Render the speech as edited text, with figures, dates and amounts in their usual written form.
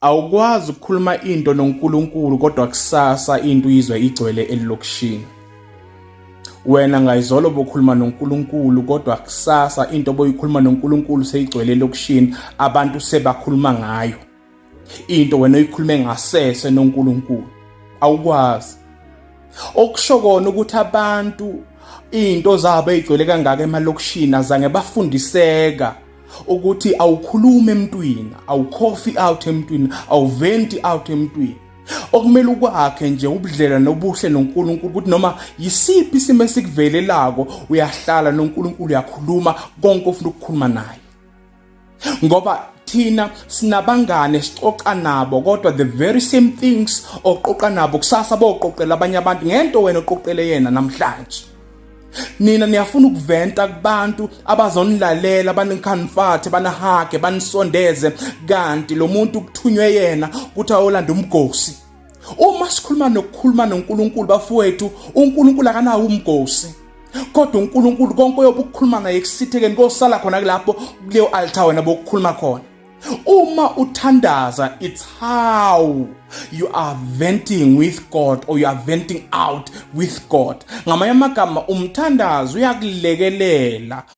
Awukwazi ukukhuluma into noNkulunkulu kodwa kusasa into izwe igcwele elokishini. Wena ngayizolo bokhuluma noNkulunkulu kodwa kusasa into boyikhuluma noNkulunkulu seyigcwele elokishini, abantu sebakhuluma ngayo. Into wena uyikhulume ngasese noNkulunkulu. Awukwazi. Okusho kona ukuthi abantu into zabo ezigcwele kangaka emalokishini azange bafundiseka ukuthi awukhulume emntwini, awukhofi out emntwini, awuventi out emntwini. Okumele ukwakhe nje ubudlela nobuhle noNkulunkulu ukuthi noma yisiphi isimo esikuvelelako uyahlala noNkulunkulu uyakhuluma konke ofuna ukukhuluma naye. Ngoba thina sinabangane sicoca nabo kodwa the very same things oqoqa nabo kusasa boqoqela abanye abantu ngento wena oqoqele yena namhlanje. Nina niyafuna ukuventa kubantu abazonilalela, banikhanfathe, banahage, banisondeze, kanti lo muntu kuthunywe yena ukuthi awolanda umgosi. Uma sikhuluma noNkulunkulu bafowethu, uNkulunkulu akanawo umgosi. Kodwa uNkulunkulu konke oyobukhuluma naye kusithekeni kosala khona kulapho kuleyo altar wena bokukhuluma khona. Uma uthandaza, it's how you are venting with God or you are venting out with God. Ngamanye amagama umthandazo uyakulekelela